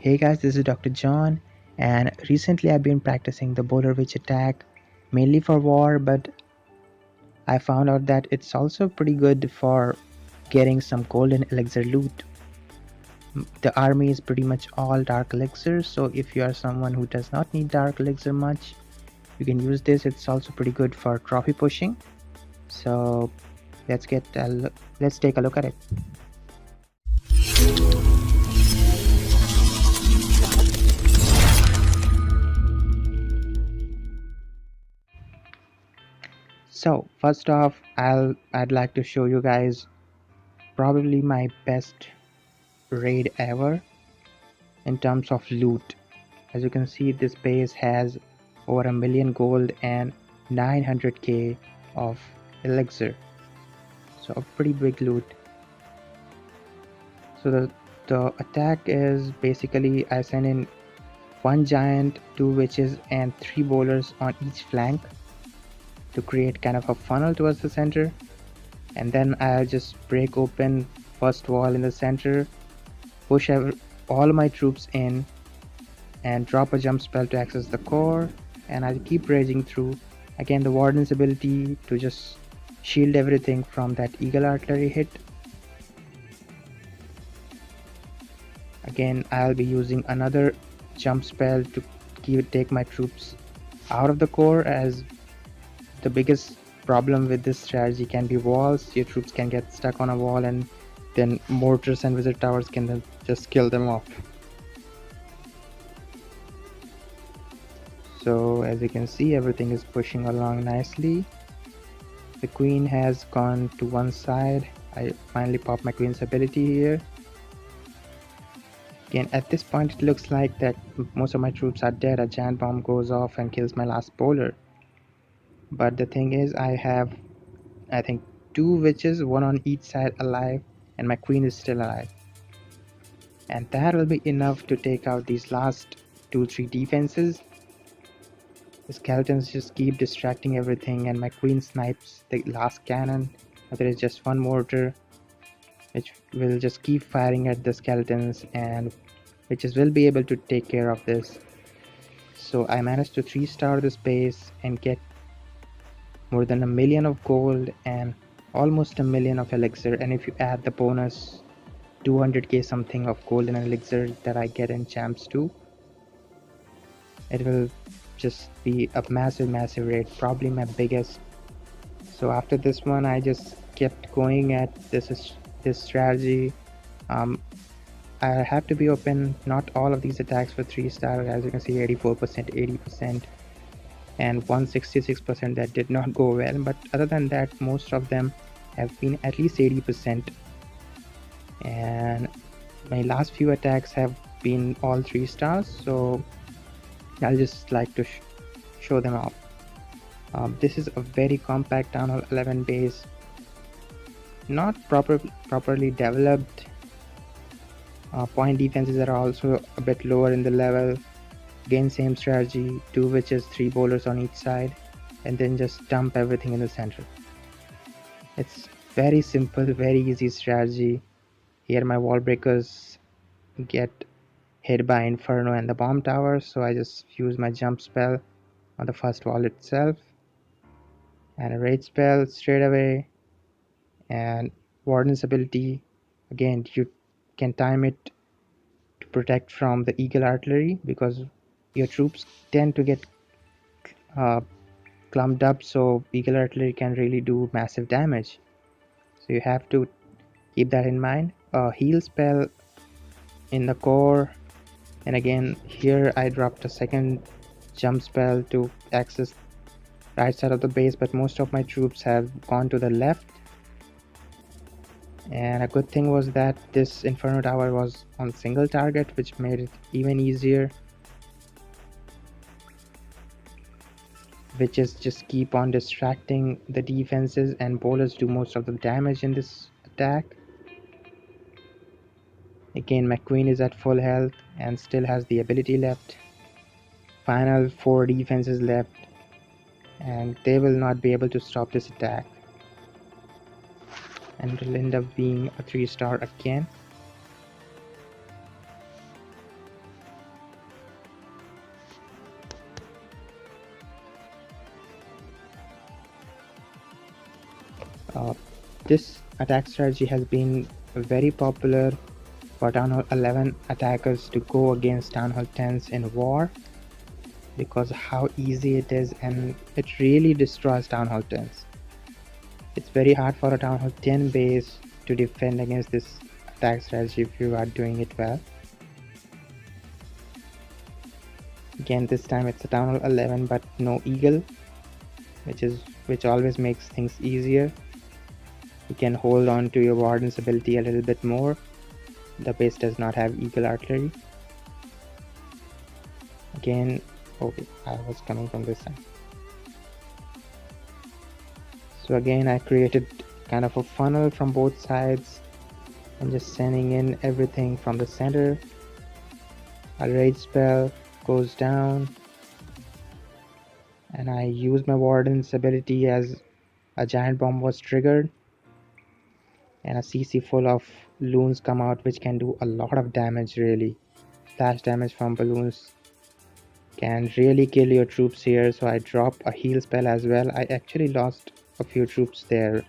Hey guys, this is Dr. John, and recently I've been practicing the Bowler Witch attack mainly for war, but I found out that it's also pretty good for getting some golden elixir loot. The army is pretty much all dark elixir, so if you are someone who does not need dark elixir much, you can use this. It's also pretty good for trophy pushing. So let's take a look at it. So first off, I'd like to show you guys probably my best raid ever in terms of loot. As you can see, this base has over 1,000,000 gold and 900k of elixir, so a pretty big loot. So the attack is basically I send in 1 giant, 2 witches and 3 bowlers on each flank to create kind of a funnel towards the center, and then I'll just break open first wall in the center, push all my troops in and drop a jump spell to access the core, and I'll keep raging through. Again, the warden's ability to just shield everything from that eagle artillery hit. Again, I'll be using another jump spell to take my troops out of the core, as the biggest problem with this strategy can be walls. Your troops can get stuck on a wall and then mortars and wizard towers can then just kill them off. So as you can see, everything is pushing along nicely. The queen has gone to one side. I finally popped my queen's ability here. Again, at this point it looks like that most of my troops are dead. A giant bomb goes off and kills my last bowler. But the thing is, I have, I think, 2 witches, one on each side alive, and my queen is still alive. And that will be enough to take out these last 2-3 defenses. The skeletons just keep distracting everything, and my queen snipes the last cannon. There is just one mortar which will just keep firing at the skeletons, and witches will be able to take care of this. So I managed to 3-star this base and get more than 1,000,000 of gold and almost 1,000,000 of elixir, and if you add the bonus 200k something of golden elixir that I get in champs 2, it will just be a massive raid, probably my biggest. So after this one I just kept going at this strategy. I have to be open, not all of these attacks for 3-star. As you can see, 84%, 80% and 166% that did not go well, but other than that most of them have been at least 80%. And my last few attacks have been all 3 stars, so I'll just like to show them off. This is a very compact Town Hall 11 base, not properly developed. Point defenses are also a bit lower in the level. Again, same strategy, 2 witches, 3 bowlers on each side, and then just dump everything in the center. It's very simple, very easy strategy. Here my wall breakers get hit by Inferno and the bomb tower, so I just use my jump spell on the first wall itself and a raid spell straight away, and warden's ability. Again, you can time it to protect from the eagle artillery because your troops tend to get clumped up, so eagle artillery can really do massive damage, so you have to keep that in mind. A heal spell in the core, and again here I dropped a second jump spell to access right side of the base, but most of my troops have gone to the left. And a good thing was that this Inferno tower was on single target, which made it even easier. Witches just keep on distracting the defenses, and bowlers do most of the damage in this attack. Again, my queen is at full health and still has the ability left. Final 4 defenses left, and they will not be able to stop this attack, and it will end up being a 3-star again. This attack strategy has been very popular for Town Hall 11 attackers to go against Town Hall 10s in war, because how easy it is, and it really destroys Town Hall 10s. It's very hard for a Town Hall 10 base to defend against this attack strategy if you are doing it well. Again, this time it's a Town Hall 11 but no eagle, which always makes things easier. You can hold on to your warden's ability a little bit more. The base does not have eagle artillery. Again, okay, I was coming from this side. So again, I created kind of a funnel from both sides and just sending in everything from the center. A rage spell goes down and I use my warden's ability as a giant bomb was triggered, and a CC full of loons come out, which can do a lot of damage. Really, splash damage from balloons can really kill your troops here. So I drop a heal spell as well. I actually lost a few troops there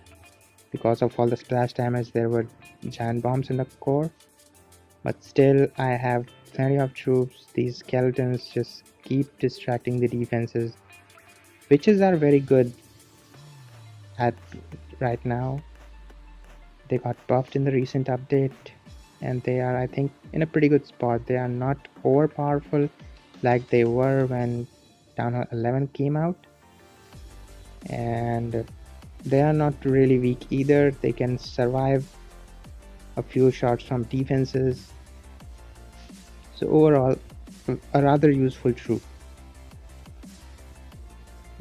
because of all the splash damage. There were giant bombs in the core, but still I have plenty of troops. These skeletons just keep distracting the defenses. Witches are very good at right now. They got buffed in the recent update and they are, I think, in a pretty good spot. They are not overpowerful like they were when Town Hall 11 came out, and they are not really weak either. They can survive a few shots from defenses. So overall, a rather useful troop.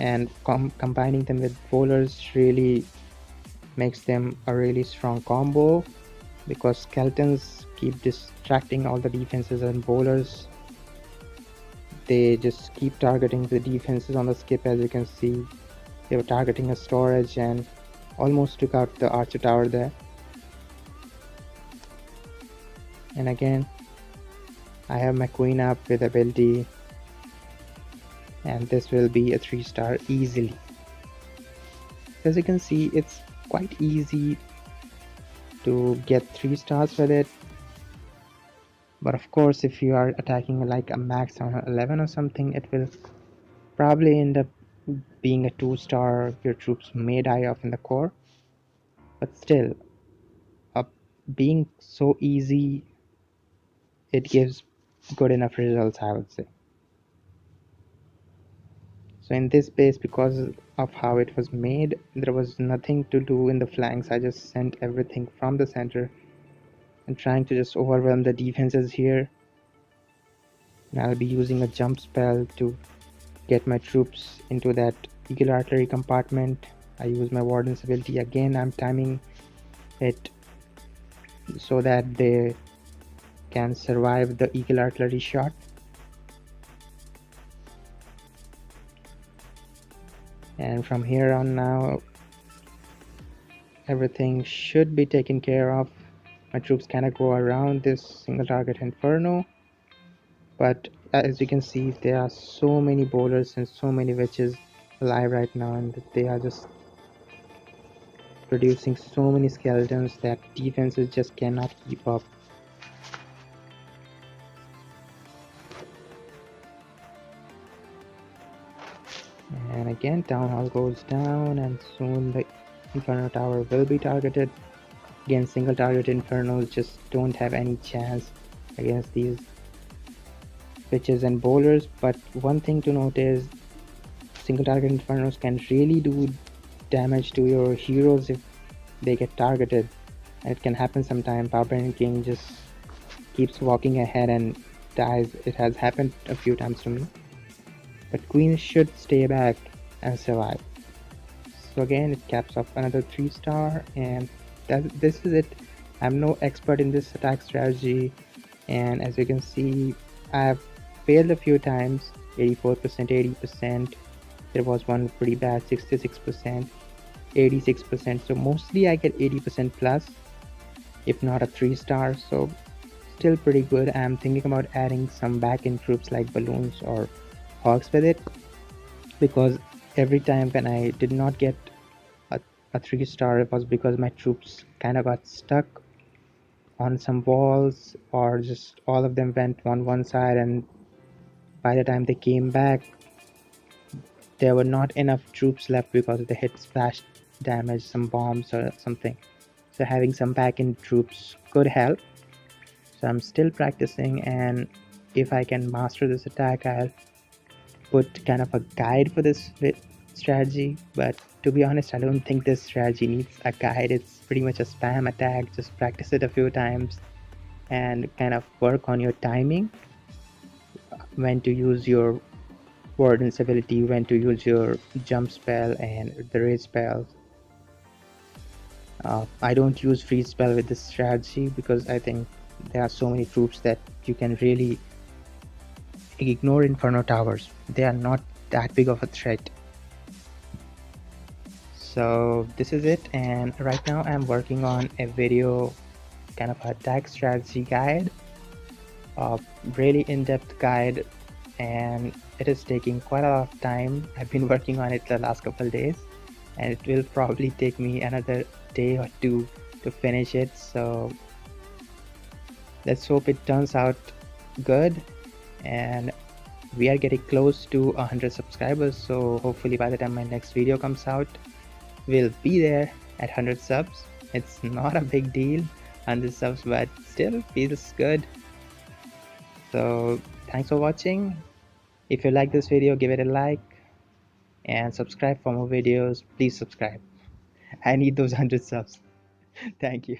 And combining them with bowlers really makes them a really strong combo, because skeletons keep distracting all the defenses and bowlers, they just keep targeting the defenses on the skip. As you can see, they were targeting a storage and almost took out the archer tower there. And again, I have my queen up with ability, and this will be a 3-star easily. As you can see, it's quite easy to get 3 stars with it, but of course if you are attacking like a max on 11 or something, it will probably end up being a 2-star. Your troops may die off in the core, but still, being so easy, it gives good enough results, I would say. So in this base, because of how it was made, there was nothing to do in the flanks. I just sent everything from the center and trying to just overwhelm the defenses here. And I'll be using a jump spell to get my troops into that eagle artillery compartment. I use my warden's ability again. I'm timing it so that they can survive the eagle artillery shot. And from here on now, everything should be taken care of. My troops cannot go around this single target inferno, but as you can see, there are so many bowlers and so many witches alive right now, and they are just producing so many skeletons that defenses just cannot keep up. And again, Town Hall goes down, and soon the Inferno Tower will be targeted. Again, single target Infernos just don't have any chance against these witches and bowlers. But one thing to note is single target Infernos can really do damage to your heroes if they get targeted. And it can happen sometime. Barbarian King just keeps walking ahead and dies. It has happened a few times to me. But Queen should stay back and survive. So again, it caps off another 3-star, and this is it. I'm no expert in this attack strategy, and as you can see, I have failed a few times. 84%, 80%. There was one pretty bad, 66%, 86%. So mostly I get 80% plus, if not a 3-star. So still pretty good. I'm thinking about adding some back-end troops like balloons or hogs with it, because every time when I did not get a a 3-star was because my troops kind of got stuck on some walls, or just all of them went on one side, and by the time they came back there were not enough troops left because they hit splash damage, some bombs or something. So having some back-end troops could help. So I'm still practicing, and if I can master this attack, I'll put kind of a guide for this strategy. But to be honest, I don't think this strategy needs a guide. It's pretty much a spam attack. Just practice it a few times and kind of work on your timing, when to use your warden's ability, when to use your jump spell and the raid spell. I don't use freeze spell with this strategy because I think there are so many troops that you can really ignore Inferno Towers. They are not that big of a threat. So this is it, and right now I'm working on a video, kind of attack strategy guide, a really in-depth guide, and it is taking quite a lot of time. I've been working on it the last couple of days, and it will probably take me another day or two to finish it. So let's hope it turns out good, and we are getting close to 100 subscribers, so hopefully by the time my next video comes out we'll be there at 100 subs. It's not a big deal, 100 subs, but still feels good. So thanks for watching. If you like this video, give it a like and subscribe for more videos. Please subscribe. I need those 100 subs. Thank you.